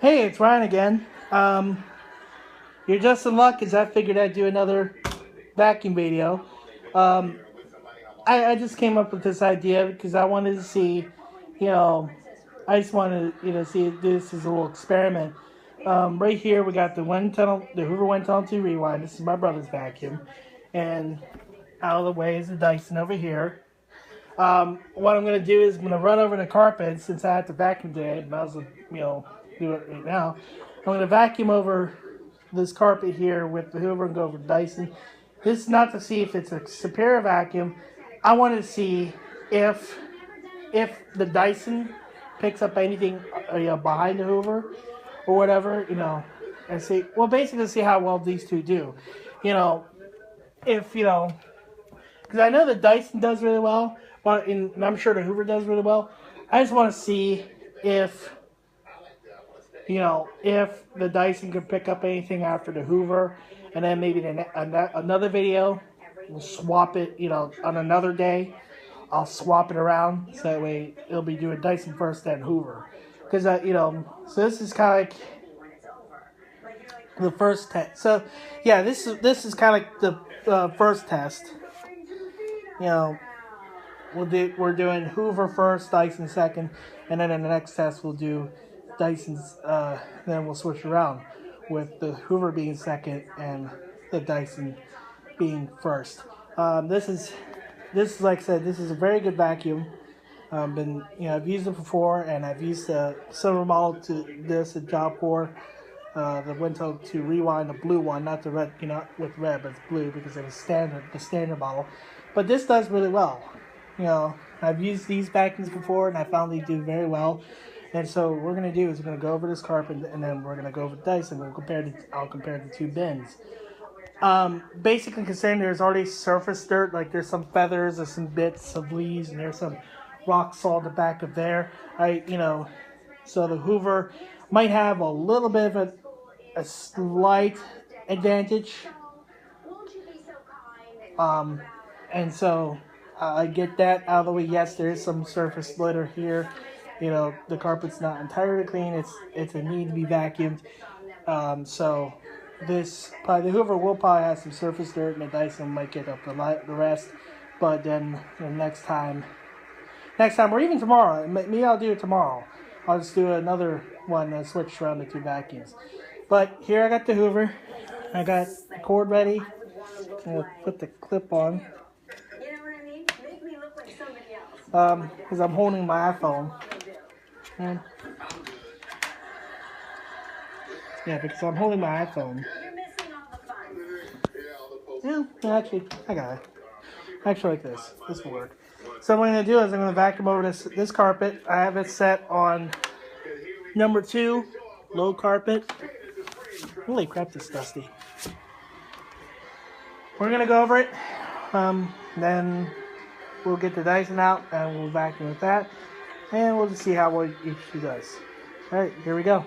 Hey, it's Ryan again. You're just in luck because I figured I'd do another vacuum video. Um, I just came up with this idea because I wanted to see, you know, I just wanted to, see this as a little experiment. Right here, we got the wind tunnel, the Hoover wind tunnel 2 rewind. This is my brother's vacuum. And out of the way is the Dyson over here. What I'm going to do is I'm going to run over the carpet since I have to vacuum today. I might as well, do it right now. I'm going to vacuum over this carpet here with the Hoover and go over to Dyson. This is not to see if it's a superior vacuum. I want to see if the Dyson picks up anything behind the Hoover or whatever, and see. Well, basically see how well these two do. If because I know the Dyson does really well, and I'm sure the Hoover does really well. I just want to see if if the Dyson could pick up anything after the Hoover, and then maybe another video, we'll swap it, on another day. I'll swap it around, so that way it'll be doing Dyson first, then Hoover. Because, so this is kind of like the first test. So, yeah, this is kind of like the first test. We're doing Hoover first, Dyson second, and then in the next test we'll do Dyson's. Then we'll switch around with the Hoover being second and the Dyson being first. This is like I said, this is a very good vacuum. I've used it before, and I've used the silver model to this at Job Corps. The WindTunnel to rewind, the blue one, not the red, with red, but it's blue because it was the standard model. But this does really well. I've used these vacuums before, and I found they do very well. And so what we're going to do is we're going to go over this carpet, and then we're going to go over Dyson. I'll compare the two bins. Basically considering there's already surface dirt, like there's some feathers or some bits of leaves, and there's some rock salt at the back of there. So the Hoover might have a little bit of a slight advantage. And so I get that out of the way. Yes, there is some surface litter here. The carpet's not entirely clean. It's a need to be vacuumed. So the Hoover will probably have some surface dirt, and the Dyson might get up the rest. But then next time, or even tomorrow, I'll do it tomorrow. I'll just do another one and switch around the two vacuums. But here I got the Hoover. I got the cord ready. I'm gonna put the clip on. Because I'm holding my iPhone. Because I'm holding my iPhone. Yeah, actually, I got it. Actually, like this. This will work. So what I'm going to do is I'm going to vacuum over this carpet. I have it set on number 2, low carpet. Holy crap, this is dusty. We're going to go over it. Then we'll get the Dyson out and we'll vacuum with that. And we'll just see how well each two does. Alright, here we go.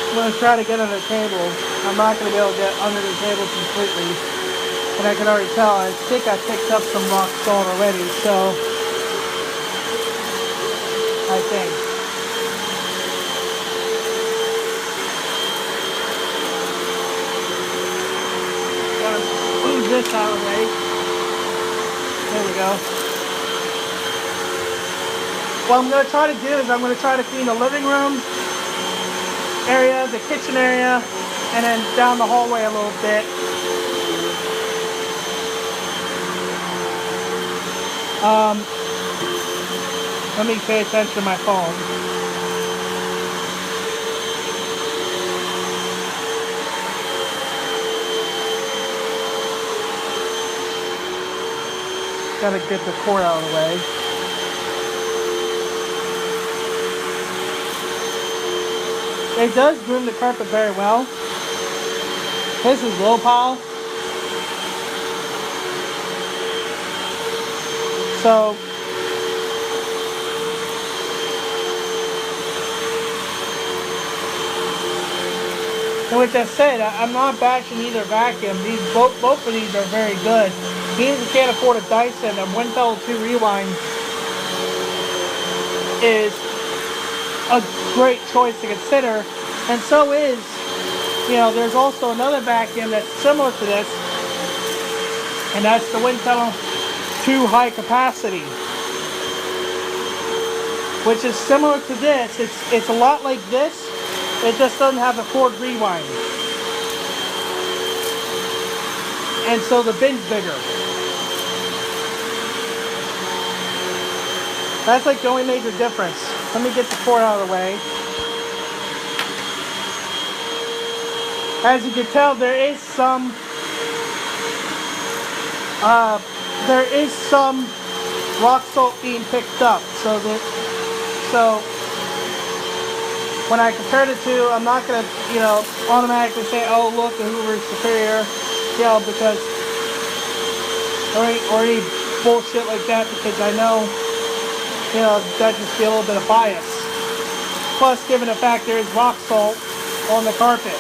I'm going to try to get under the table. I'm not going to be able to get under the table completely. And I can already tell, I think I picked up some rock salt already, so I think. Gotta move this out of the way. There we go. What I'm going to try to do is I'm going to try to clean the living room area, the kitchen area, and then down the hallway a little bit. Let me pay attention to my phone. Gotta get the cord out of the way. It does groom the carpet very well. This is low pile. So And with that said, I'm not bashing either vacuum. Both of these are very good. Even if you can't afford a Dyson, a WindTunnel 2 Rewind is a great choice to consider. And so is, there's also another vacuum that's similar to this, and that's the WindTunnel 2 High Capacity, which is similar to this. It's a lot like this. It just doesn't have the cord rewind. And so the bin's bigger. That's like the only major difference. Let me get the cord out of the way. As you can tell, there is some rock salt being picked up. So when I compare the two, I'm not going to, automatically say, oh, look, the Hoover is superior, because, or any bullshit like that, because I know, that just be a little bit of bias. Plus, given the fact there is rock salt on the carpet.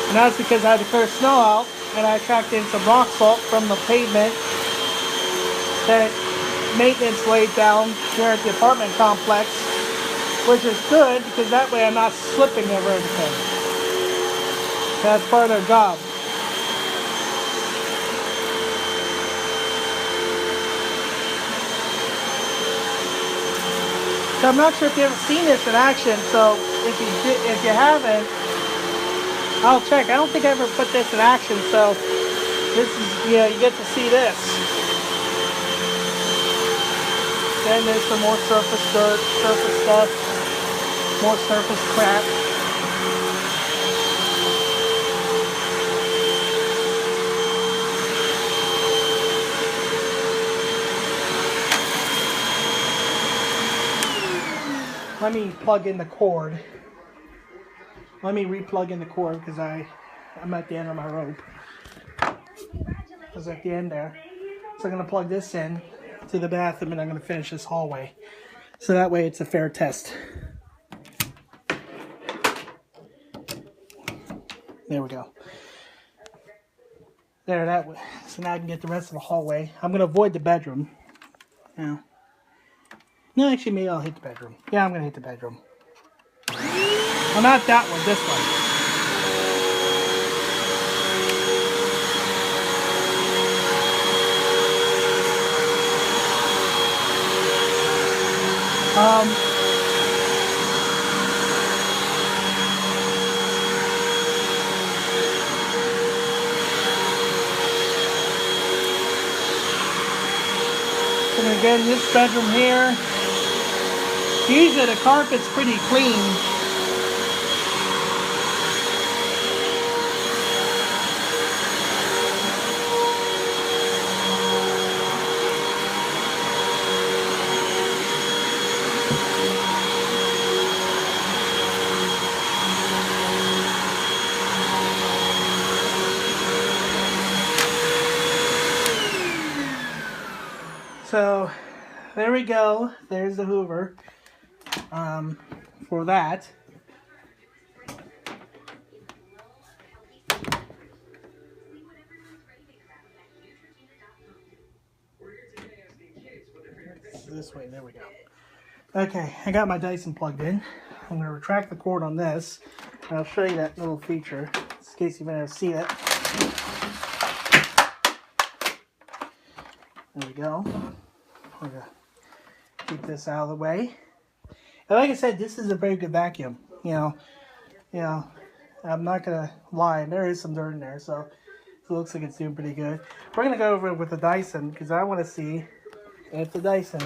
And that's because I had to clear snow out, and I tracked in some rock salt from the pavement that maintenance laid down here at the apartment complex, which is good because that way I'm not slipping over everything. That's part of their job. So I'm not sure if you've ever seen this in action, so if you haven't, I'll check. I don't think I ever put this in action, so this is, you get to see this. Then there's some more surface dirt, surface stuff, more surface crap. Let me plug in the cord. Let me re-plug in the cord because I'm at the end of my rope. I was at the end there. So I'm going to plug this in to the bathroom and I'm going to finish this hallway. So that way it's a fair test. There we go. There, that way. So now I can get the rest of the hallway. I'm going to avoid the bedroom. Now. No, actually, maybe I'll hit the bedroom. Yeah, I'm going to hit the bedroom. Well, not that one, this one. And again, this bedroom here. Usually the carpet's pretty clean. So there we go. There's the Hoover for that. This way, there we go. Okay, I got my Dyson plugged in. I'm going to retract the cord on this. And I'll show you that little feature in case you want to see it. There we go. We're going to keep this out of the way. And like I said, this is a very good vacuum. I'm not going to lie. There is some dirt in there, so it looks like it's doing pretty good. We're going to go over it with the Dyson because I want to see if the Dyson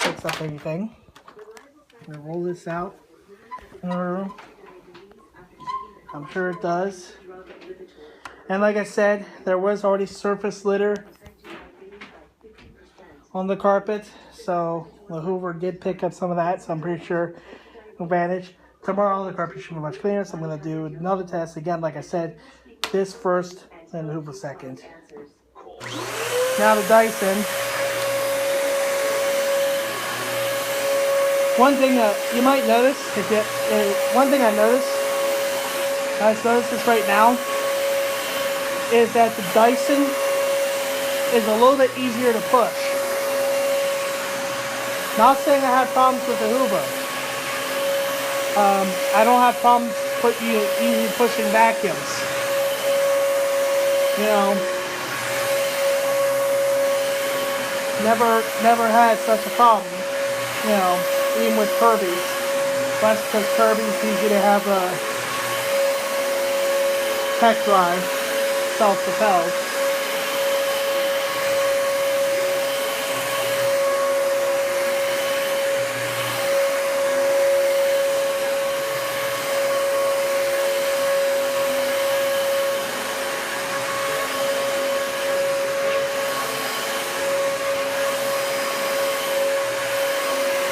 picks up anything. I'm going to roll this out in the room. I'm sure it does. And like I said, there was already surface litter on the carpet, so the Hoover did pick up some of that, so I'm pretty sure advantage. Tomorrow the carpet should be much cleaner, so I'm going to do another test again. Like I said, this first, then the Hoover second. Now the Dyson. One thing you might notice, one thing I noticed I just noticed this right now, is that the Dyson is a little bit easier to push. Not saying I have problems with the Hoover. I don't have problems easy pushing vacuums. You know, never had such a problem. You know, even with Kirby's. That's because Kirby's usually have a tech drive, self-propelled.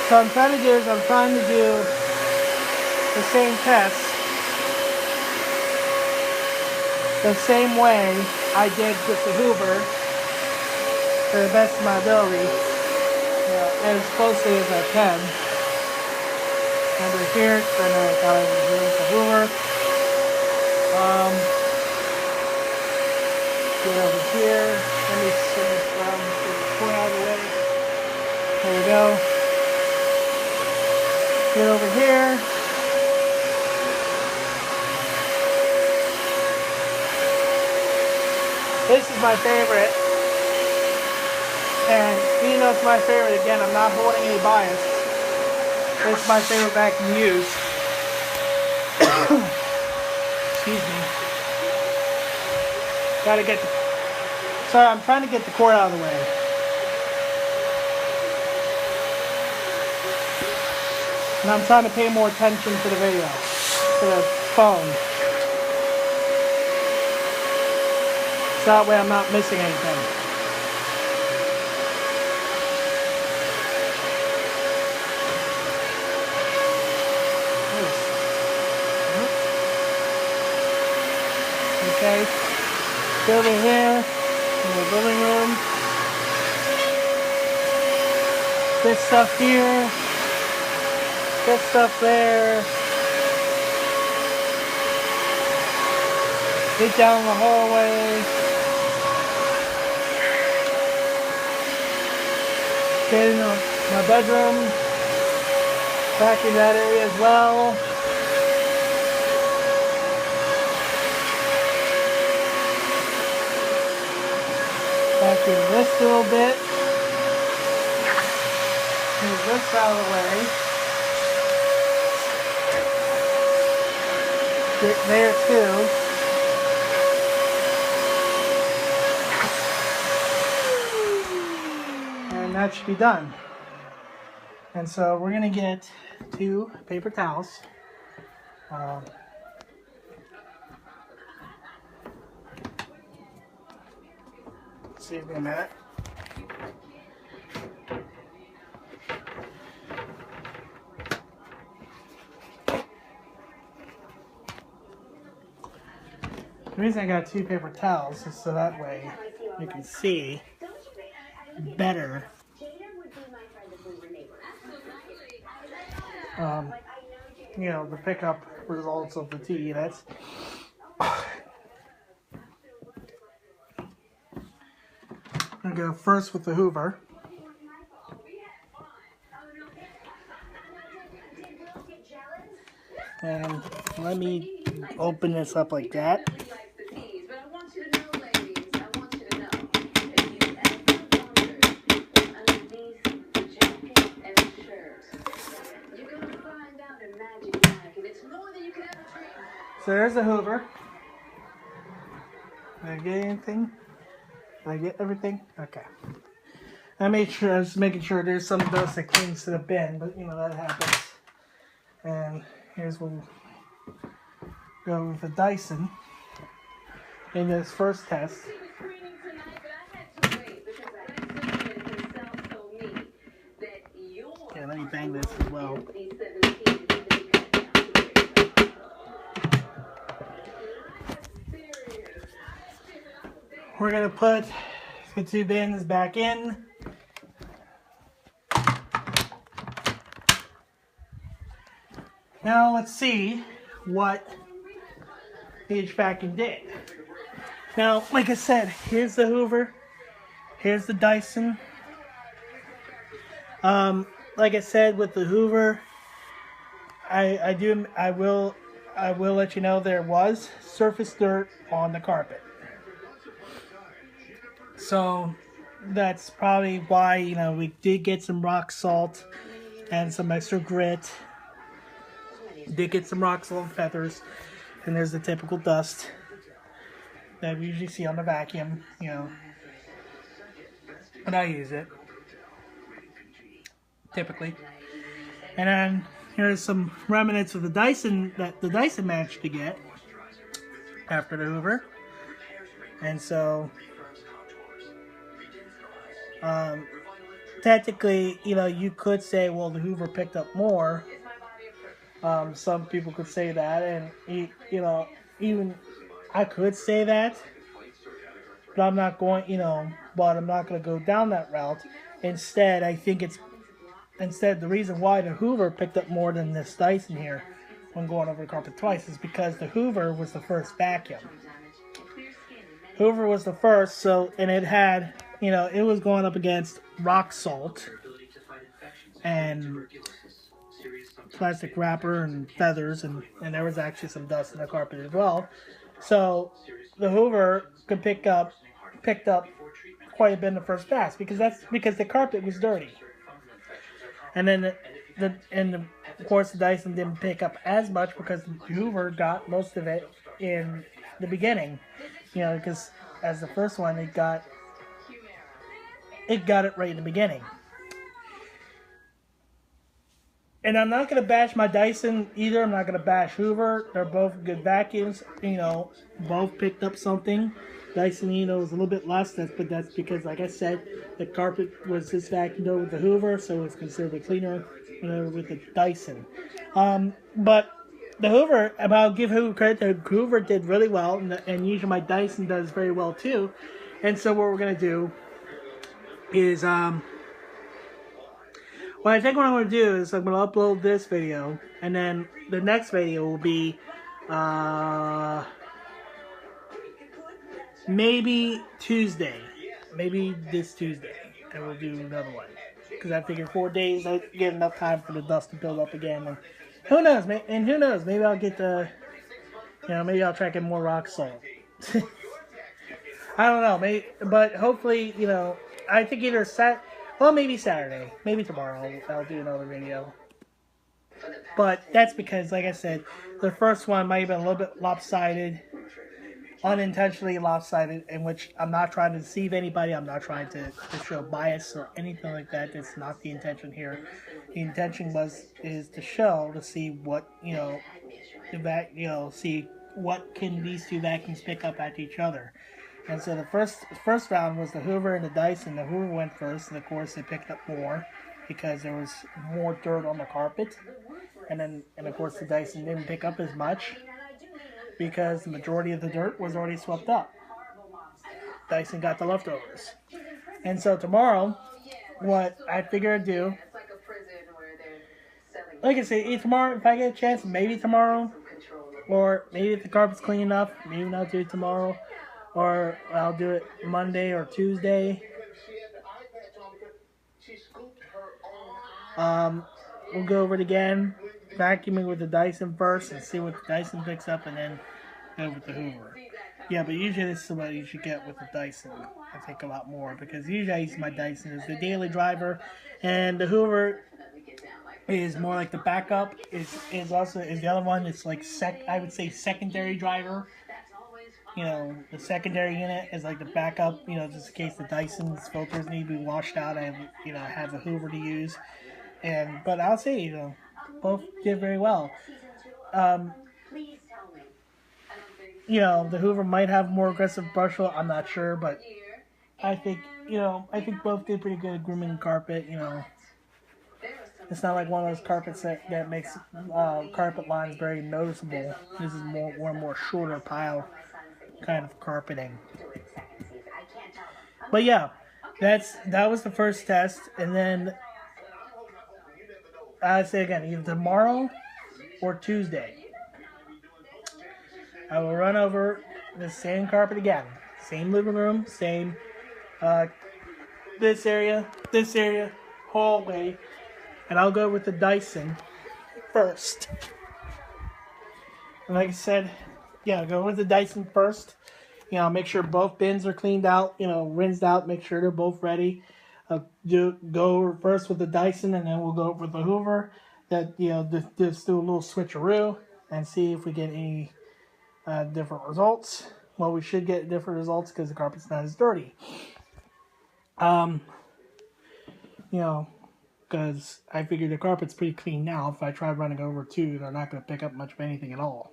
So I'm trying to do the same test the same way I did with the Hoover to the best of my ability, as closely as I can. Under here, then I thought I was doing the Hoover. Get over here. Let me swing it from the point out of the way. There we go. Get over here. This is my favorite. And even though it's my favorite, again, I'm not holding any bias. It's my favorite vacuum to use. Excuse me. Gotta get sorry, I'm trying to get the cord out of the way. And I'm trying to pay more attention to the video, to the phone. So that way I'm not missing anything. Okay. Go over here in the living room. This stuff here. This stuff there. Get down the hallway. Get in my bedroom. Back in that area as well. Back in this little bit. Move this out of the way. Get there too. And that should be done. And so we're going to get 2 paper towels. Save me a minute. The reason I got 2 paper towels is so that way you can see better you know, the pickup results of the tea. That's I'm gonna go first with the Hoover. And let me open this up like that. So there's the Hoover. Did I get anything? Did I get everything? Okay. I was making sure there's some dust that clings to the bin, but you know that happens. And here's what we'll go with the Dyson in this first test. Okay, let me bang this as well. We're going to put the 2 bins back in. Now let's see what each vacuum did. Now, like I said, here's the Hoover, here's the Dyson. Like I said, with the Hoover, I will let you know there was surface dirt on the carpet. So that's probably why, you know, we did get some rock salt and some extra grit. Did get some rock salt and feathers, and there's the typical dust that we usually see on the vacuum, you know. But I use it typically. And then here's some remnants of the Dyson that the Dyson managed to get after the Hoover. And so technically, you know, you could say, well, the Hoover picked up more. Some people could say that, and you know, even I could say that, but I'm not going, you know, but I'm not going to go down that route. Instead, I think the reason why the Hoover picked up more than this Dyson here when going over the carpet twice is because the Hoover was the first vacuum. Hoover was the first, so, and it had, you know, it was going up against rock salt and plastic wrapper and feathers, and there was actually some dust in the carpet as well. So the Hoover could picked up quite a bit in the first pass because the carpet was dirty. And then of course the Dyson didn't pick up as much because the Hoover got most of it in the beginning. You know, because as the first one it got it right in the beginning. And I'm not going to bash my Dyson either. I'm not going to bash Hoover. They're both good vacuums. You know, both picked up something. Dyson, you know, was a little bit less. But that's because, like I said, the carpet was just vacuumed over with the Hoover, so it's considerably cleaner with the Dyson. But the Hoover, I'll give Hoover credit. The Hoover did really well, and usually my Dyson does very well too. And so what we're going to do is... Well, I think what I'm going to do is I'm going to upload this video, and then the next video will be maybe Tuesday, maybe this Tuesday, and we'll do another one. Because I figure 4 days, I get enough time for the dust to build up again, and who knows? Maybe I'll get maybe I'll try to get more rock salt. I don't know, but hopefully, you know, I think either maybe Saturday. Maybe tomorrow I'll do another video. But that's because, like I said, the first one might have been a little bit lopsided. Unintentionally lopsided, in which I'm not trying to deceive anybody. I'm not trying to show bias or anything like that. That's not the intention here. The intention is to see what, you know, see what can these two vacuums pick up at each other. And so the first round was the Hoover and the Dyson. The Hoover went first, and of course they picked up more because there was more dirt on the carpet. And of course the Dyson didn't pick up as much because the majority of the dirt was already swept up. Dyson got the leftovers. And so tomorrow, what I figure I'd do, like I say, tomorrow, if I get a chance, maybe tomorrow, or maybe if the carpet's clean enough, maybe I'll do it tomorrow. Or I'll do it Monday or Tuesday. We'll go over it again, vacuuming with the Dyson first and see what the Dyson picks up, and then go with the Hoover. Yeah, but usually this is what you should get with the Dyson. I think a lot more, because usually I use my Dyson as the daily driver, and the Hoover is more like the backup. Is the other one. It's like I would say secondary driver. You know, the secondary unit is like the backup, you know, just in case the Dyson's filters need to be washed out. I have a Hoover to use. But I'll say, you know, both did very well. You know, the Hoover might have more aggressive brush roll, I'm not sure, but I think both did pretty good at grooming the carpet, you know. It's not like one of those carpets that makes carpet lines very noticeable. This is more shorter pile kind of carpeting. But yeah, that was the first test, and then I'd say again, either tomorrow or Tuesday. I will run over the same carpet again. Same living room, same this area, hallway. And I'll go with the Dyson first. And like I said, yeah, go with the Dyson first. You know, make sure both bins are cleaned out, you know, rinsed out, make sure they're both ready. Go first with the Dyson, and then we'll go with the Hoover. That, you know, just do a little switcheroo and see if we get any different results. Well, we should get different results because the carpet's not as dirty. You know, because I figure the carpet's pretty clean now. If I try running over two, they're not going to pick up much of anything at all.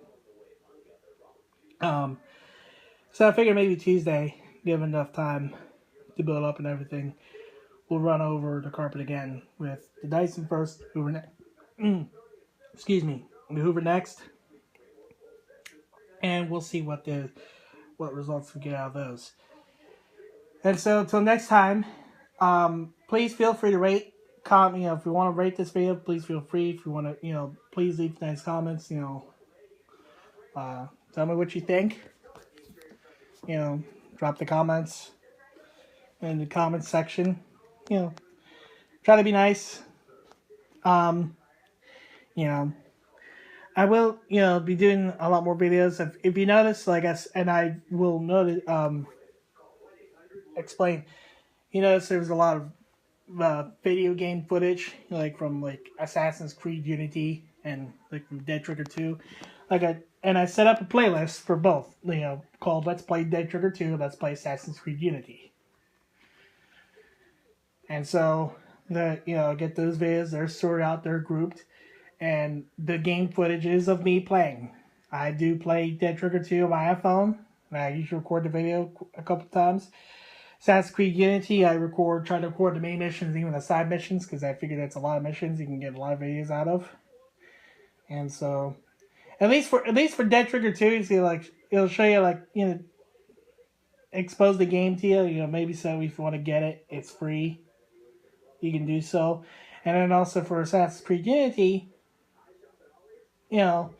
So I figured maybe Tuesday, give enough time to build up and everything, we'll run over the carpet again with the Dyson first, Hoover next. Excuse me, the Hoover next, and we'll see what results we get out of those. And so until next time, please feel free to rate, comment. You know, if you want to rate this video, please feel free. If you want to, you know, please leave nice comments. You know, tell me what you think. You know, drop the comments in the comments section. You know, try to be nice. You know, I will, you know, be doing a lot more videos. If you notice, like and I will notice, explain. You notice there's a lot of video game footage, like from like Assassin's Creed Unity and like from Dead Trigger 2. And I set up a playlist for both, you know, called Let's Play Dead Trigger 2, Let's Play Assassin's Creed Unity. And so, you know, get those videos, they're sorted out, they're grouped, and the game footage is of me playing. I do play Dead Trigger 2 on my iPhone, and I usually record the video a couple times. Assassin's Creed Unity, I try to record the main missions, even the side missions, because I figure that's a lot of missions you can get a lot of videos out of. And so, at least for Dead Trigger 2, you see, like, it'll show you, like, you know, expose the game to you, you know, maybe so if you want to get it, it's free. You can do so. And then also for Assassin's Creed Unity, you know,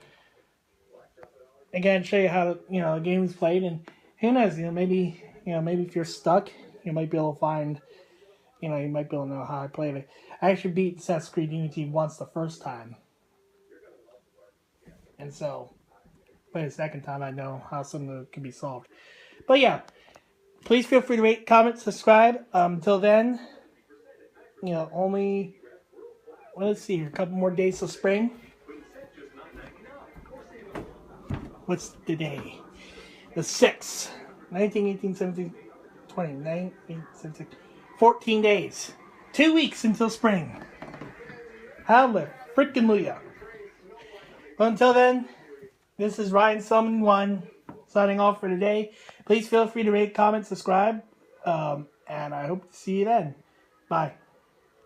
again, show you how, you know, the game is played, and who knows, you know, maybe if you're stuck, you might be able to find, you know, you might be able to know how I played it. I actually beat Assassin's Creed Unity once the first time. And so, by the second time, I know how something can be solved. But yeah, please feel free to rate, comment, subscribe. Until then, you know, only, well, let's see here, a couple more days till spring. What's the day? The 6th. 19, 18, 17, 20, 19, 17, 14 days. 2 weeks until spring. Hallelujah. Freaking Luya. Well, until then, this is Ryan Summon 1 signing off for today. Please feel free to rate, comment, subscribe, and I hope to see you then. Bye.